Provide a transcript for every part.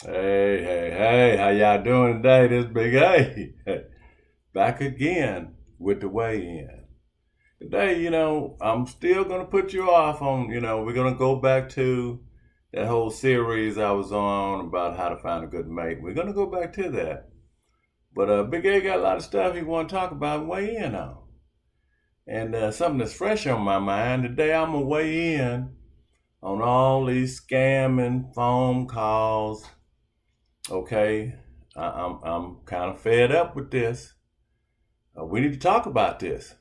Hey, how y'all doing today? This Big A. Back again with the weigh-in. Today, I'm still going to put you off on, we're going to go back to that whole series I was on about how to find a good mate. We're going to go back to that. But Big A got a lot of stuff he want to talk about and weigh in on. And something that's fresh on my mind today, I'm going to weigh in on all these scamming phone calls. Okay, I'm kind of fed up with this. We need to talk about this.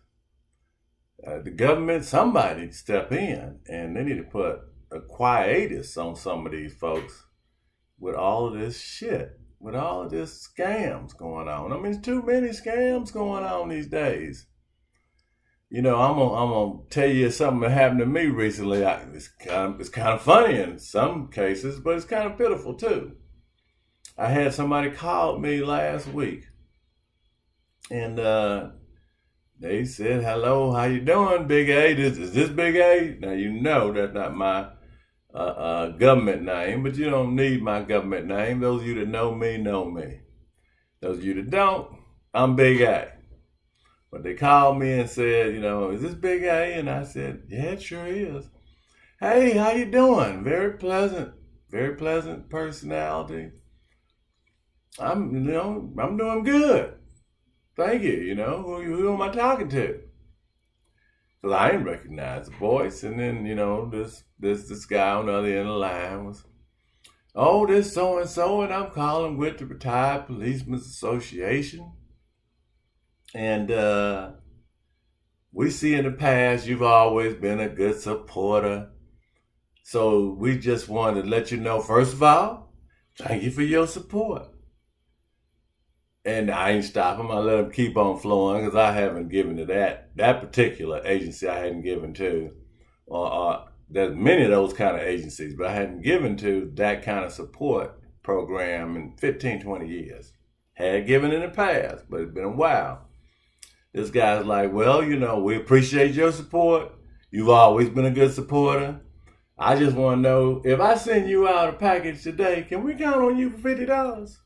The government, somebody step in, and they need to put a quietus on some of these folks with all of this shit, with all of this scams going on. I mean, there's too many scams going on these days. I'm gonna tell you something that happened to me recently. It's kind of funny in some cases, but it's kind of pitiful too. I had somebody call me last week, and they said, "Hello, how you doing, Big A? Is this Big A?" Now you know that's not my government name, but you don't need my government name. Those of you that know me know me. Those of you that don't, I'm Big A. But they called me and said, "Is this Big A?" And I said, "Yeah, it sure is." "Hey, how you doing?" Very pleasant personality. I'm doing good. Thank you. Who am I talking to? Because I didn't recognize the voice, and then this guy on the other end of the line was, "Oh, this so and so, and I'm calling with the Retired Policemen's Association, and we see in the past you've always been a good supporter, so we just wanted to let you know, first of all, thank you for your support." And I ain't stop him. I let him keep on flowing because I haven't given to that particular agency. I hadn't given to, there's many of those kind of agencies, but I hadn't given to that kind of support program in 15, 20 years. Had given in the past, but it's been a while. This guy's like, "Well, we appreciate your support. You've always been a good supporter. I just want to know, if I send you out a package today, can we count on you for $50?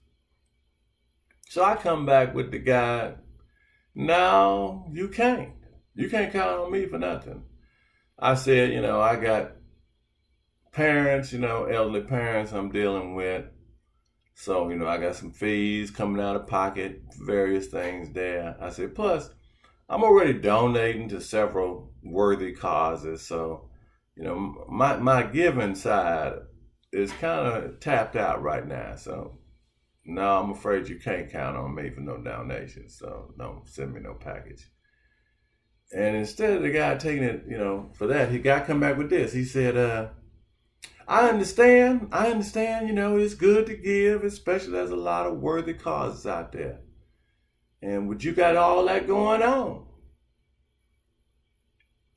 So I come back with the guy, "No, you can't. You can't count on me for nothing." I said, I got parents, elderly parents I'm dealing with. So, I got some fees coming out of pocket, various things there. I said, plus, I'm already donating to several worthy causes. So, my giving side is kind of tapped out right now. So, no, I'm afraid you can't count on me for no donations, so don't send me no package. And instead of the guy taking it, for that, he got come back with this. He said, I understand, it's good to give, especially there's a lot of worthy causes out there. And would you got all that going on?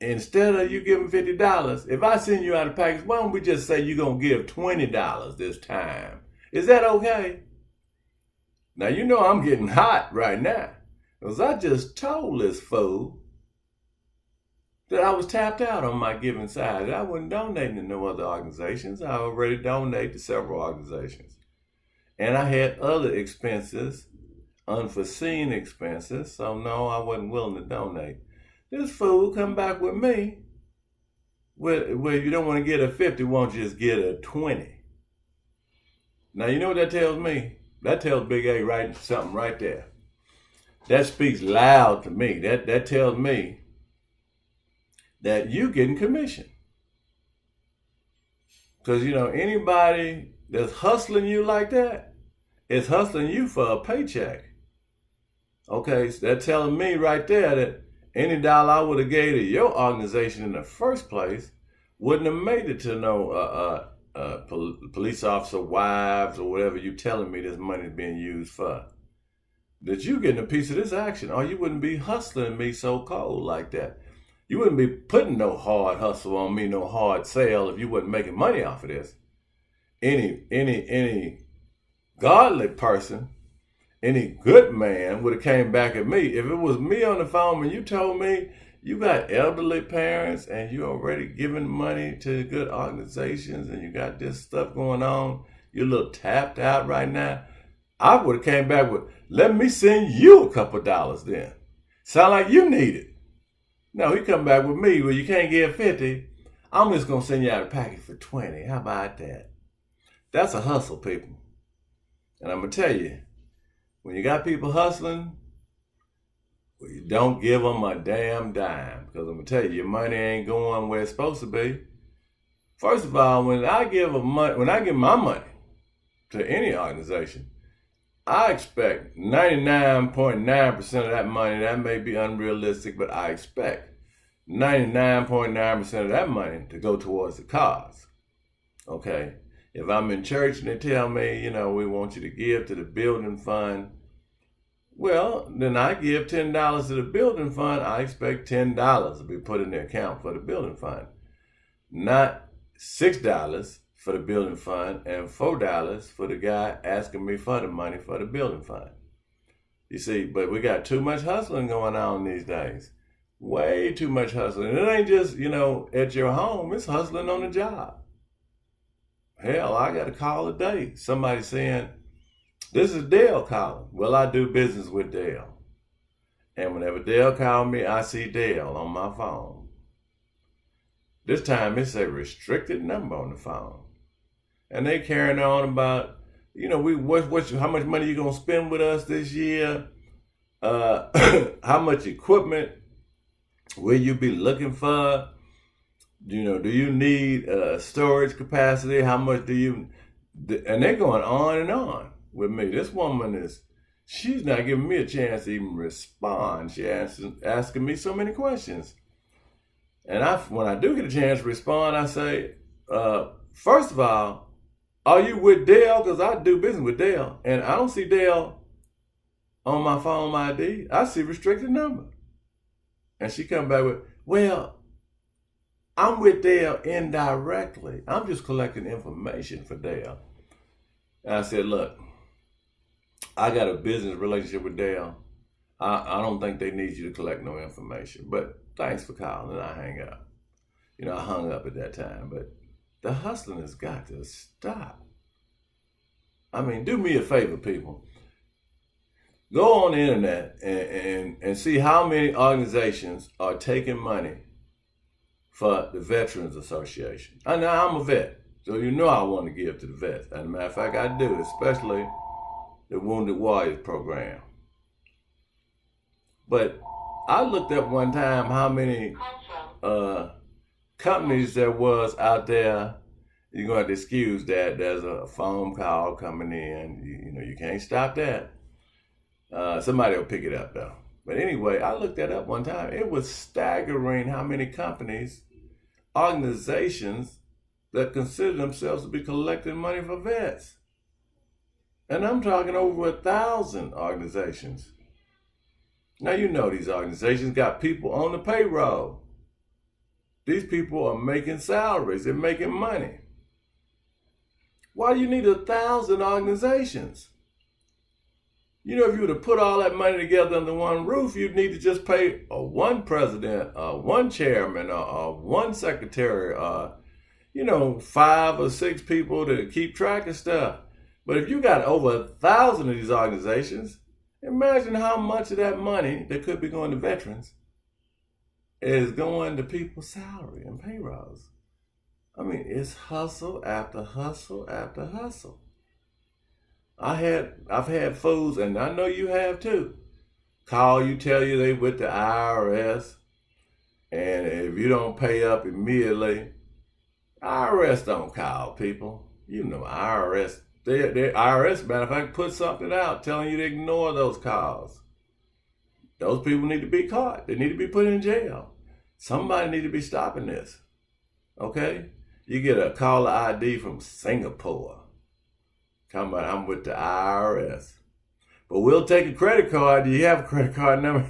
Instead of you giving $50, if I send you out a package, why don't we just say you're going to give $20 this time? Is that okay? Now, I'm getting hot right now, because I just told this fool that I was tapped out on my giving side. I wasn't donating to no other organizations. I already donated to several organizations. And I had other expenses, unforeseen expenses, so no, I wasn't willing to donate. This fool come back with me, where you don't want to get a 50, won't you just get a 20? Now, you know what that tells me? That tells Big A something right there. That speaks loud to me. That tells me that you getting commission. Because, anybody that's hustling you like that is hustling you for a paycheck. Okay, so that's telling me right there that any dollar I would have gave to your organization in the first place wouldn't have made it to no police officer wives or whatever you telling me this money is being used for. That you getting a piece of this action, or you wouldn't be hustling me so cold like that. You wouldn't be putting no hard hustle on me, no hard sale, if you wasn't making money off of this. Any godly person, any good man would have came back at me. If it was me on the phone and you told me you got elderly parents and you already giving money to good organizations and you got this stuff going on, you're a little tapped out right now, I would have came back with, let me send you a couple dollars then. Sound like you need it. No, he come back with me, well, you can't give 50. I'm just going to send you out a package for 20. How about that? That's a hustle, people. And I'm going to tell you, when you got people hustling, well, you don't give them a damn dime. Because I'm going to tell you, your money ain't going where it's supposed to be. First of all, when I give my money to any organization, I expect 99.9% of that money, that may be unrealistic, but I expect 99.9% of that money to go towards the cause. Okay? If I'm in church and they tell me, we want you to give to the building fund, well, then I give $10 to the building fund. I expect $10 to be put in the account for the building fund. Not $6 for the building fund and $4 for the guy asking me for the money for the building fund. You see, but we got too much hustling going on these days. Way too much hustling. And it ain't just, at your home. It's hustling on the job. Hell, I got a call a day. Somebody saying, this is Dale calling. Well, I do business with Dale. And whenever Dale calls me, I see Dale on my phone. This time it's a restricted number on the phone. And they carrying on about, how much money you gonna spend with us this year? How much equipment will you be looking for? Do you need storage capacity? How much do you? And they're going on and on with me. This woman she's not giving me a chance to even respond. She's asking me so many questions. And when I do get a chance to respond, I say, first of all, are you with Dale? Because I do business with Dale. And I don't see Dale on my phone ID. I see restricted number. And she come back with, well, I'm with Dale indirectly. I'm just collecting information for Dale. And I said, look, I got a business relationship with Dale. I don't think they need you to collect no information. But thanks for calling. And I hang up. I hung up at that time. But the hustling has got to stop. I mean, do me a favor, people. Go on the internet and see how many organizations are taking money for the Veterans Association. And I'm a vet, so I want to give to the vets. As a matter of fact, I do, especially the Wounded Warriors program. But I looked up one time how many companies there was out there. You're going to have to excuse that. There's a phone call coming in. You can't stop that. Somebody will pick it up, though. But anyway, I looked that up one time. It was staggering how many companies, organizations that consider themselves to be collecting money for vets. And I'm talking over 1,000 organizations. Now, these organizations got people on the payroll. These people are making salaries. They're making money. Why do you need 1,000 organizations? If you were to put all that money together under one roof, you'd need to just pay one president, one chairman, or one secretary, 5 or 6 people to keep track of stuff. But if you got over 1,000 of these organizations, imagine how much of that money that could be going to veterans is going to people's salary and payrolls. I mean, it's hustle after hustle after hustle. I've had fools, and I know you have too, call you, tell you they with the IRS, and if you don't pay up immediately, IRS don't call people. IRS, their IRS, matter of fact, put something out telling you to ignore those calls. Those people need to be caught. They need to be put in jail. Somebody need to be stopping this. Okay? You get a caller ID from Singapore. Talking about I'm with the IRS. But we'll take a credit card. Do you have a credit card number?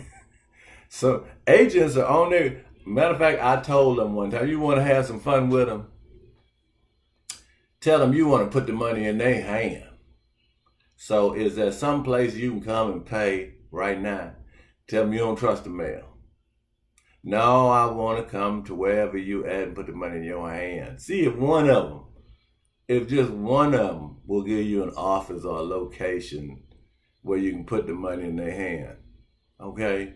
So agents are on there. Matter of fact, I told them one time, you want to have some fun with them? Tell them you want to put the money in their hand. So is there some place you can come and pay right now? Tell them you don't trust the mail. No, I want to come to wherever you at and put the money in your hand. See if one of them if just one of them will give you an office or a location where you can put the money in their hand, okay,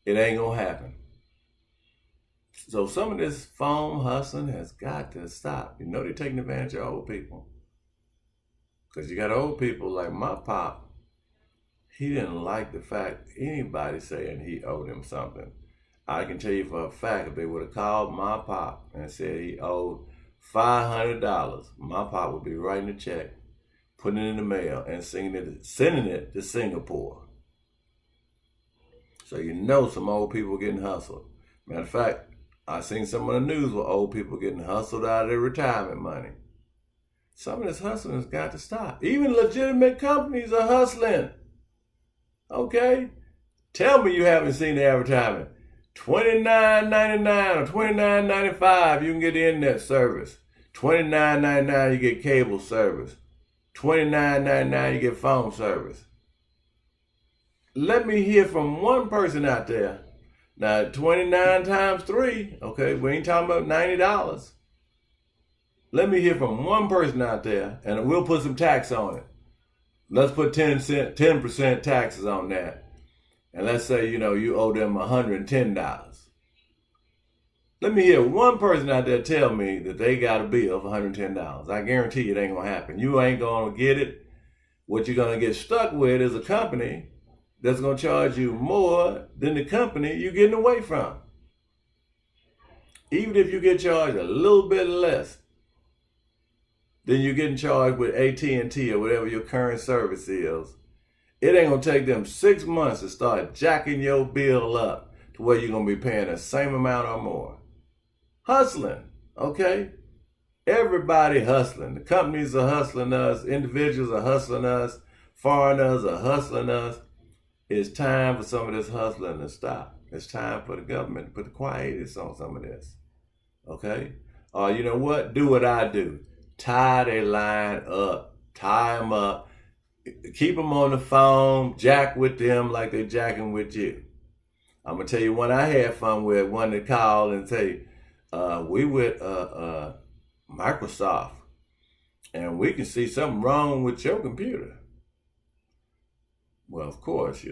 it ain't gonna happen. So some of this phone hustling has got to stop. You know they're taking advantage of old people. Because you got old people like my pop. He didn't like the fact anybody saying he owed him something. I can tell you for a fact, if they would have called my pop and said he owed $500, my pop would be writing a check, putting it in the mail, and sending it to Singapore. So you know some old people getting hustled. Matter of fact, I seen some of the news where old people getting hustled out of their retirement money. Some of this hustling has got to stop. Even legitimate companies are hustling. Okay? Tell me you haven't seen the advertisement. $29.99 or $29.95, you can get the internet service. $29.99, you get cable service. $29.99, you get phone service. Let me hear from one person out there. Now, 29 times 3, okay, we ain't talking about $90. Let me hear from one person out there, and we'll put some tax on it. Let's put 10% taxes on that. And let's say, you owe them $110. Let me hear one person out there tell me that they got a bill for $110. I guarantee you it ain't going to happen. You ain't going to get it. What you're going to get stuck with is a company that's going to charge you more than the company you're getting away from. Even if you get charged a little bit less than you're getting charged with AT&T or whatever your current service is, it ain't going to take them 6 months to start jacking your bill up to where you're going to be paying the same amount or more. Hustling, okay? Everybody hustling. The companies are hustling us. Individuals are hustling us. Foreigners are hustling us. It's time for some of this hustling to stop. It's time for the government to put the quietus on some of this. Okay? Or you know what? Do what I do. Tie their line up. Tie them up. Keep them on the phone. Jack with them like they're jacking with you. I'm going to tell you one I had fun with. One that called and say, we with Microsoft. And we can see something wrong with your computer. Well, of course,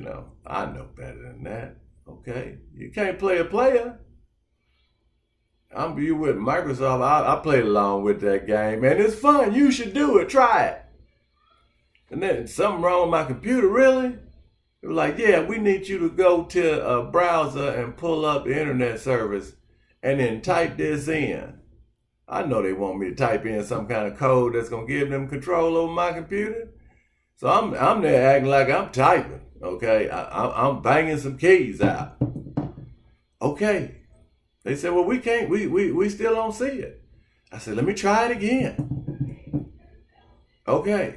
I know better than that, okay? You can't play a player. You with Microsoft, I played along with that game, and it's fun. You should do it. Try it. And then, something wrong with my computer, really? It was like, yeah, we need you to go to a browser and pull up the internet service and then type this in. I know they want me to type in some kind of code that's going to give them control over my computer. So I'm there acting like I'm typing, okay? I'm banging some keys out. Okay. They said, well, we can't, we still don't see it. I said, let me try it again. Okay.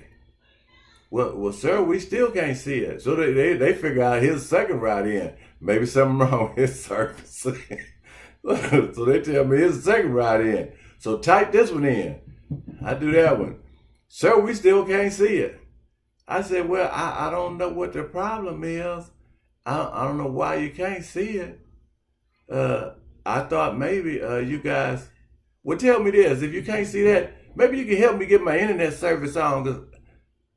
Well, sir, we still can't see it. So they figure out his second route in. Maybe something wrong with his service. So they tell me his second route in. So type this one in. I do that one. Sir, we still can't see it. I said, well, I don't know what the problem is. I don't know why you can't see it. I thought maybe you guys would tell me this. If you can't see that, maybe you can help me get my internet service on, because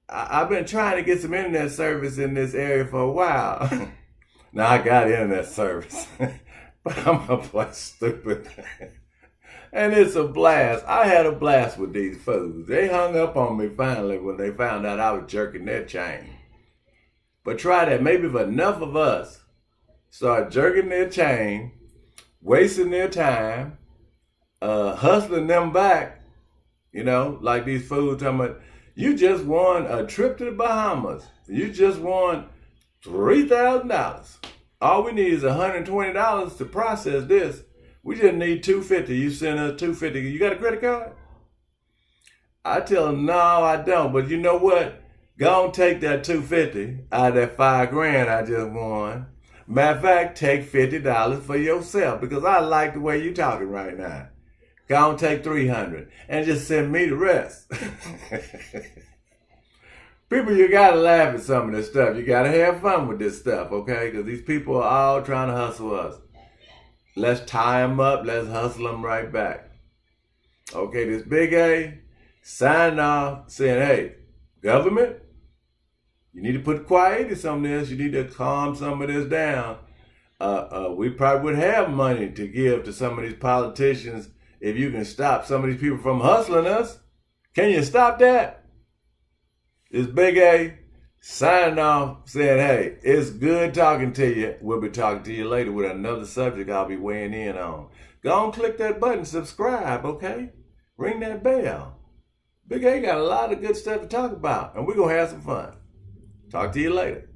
I've been trying to get some internet service in this area for a while. Now I got internet service, but I'm going to play stupid. And it's a blast. I had a blast with these fools. They hung up on me finally when they found out I was jerking their chain. But try that. Maybe if enough of us start jerking their chain, wasting their time, hustling them back, like these fools talking about, you just won a trip to the Bahamas. You just won $3,000. All we need is $120 to process this. We just need $250. You send us $250. You got a credit card? I tell them, no, I don't. But you know what? Go and take that $250 out of that $5,000 I just won. Matter of fact, take $50 for yourself, because I like the way you're talking right now. Go and take $300 and just send me the rest. People, you gotta laugh at some of this stuff. You gotta have fun with this stuff, okay? Because these people are all trying to hustle us. Let's tie them up. Let's hustle them right back. Okay, this Big A, signing off saying, hey, government, you need to put quietus on this. You need to calm some of this down. We probably would have money to give to some of these politicians if you can stop some of these people from hustling us. Can you stop that? It's Big A signing off saying, hey, it's good talking to you. We'll be talking to you later with another subject I'll be weighing in on. Go on, click that button, subscribe, okay? Ring that bell. Big A got a lot of good stuff to talk about, and we're going to have some fun. Talk to you later.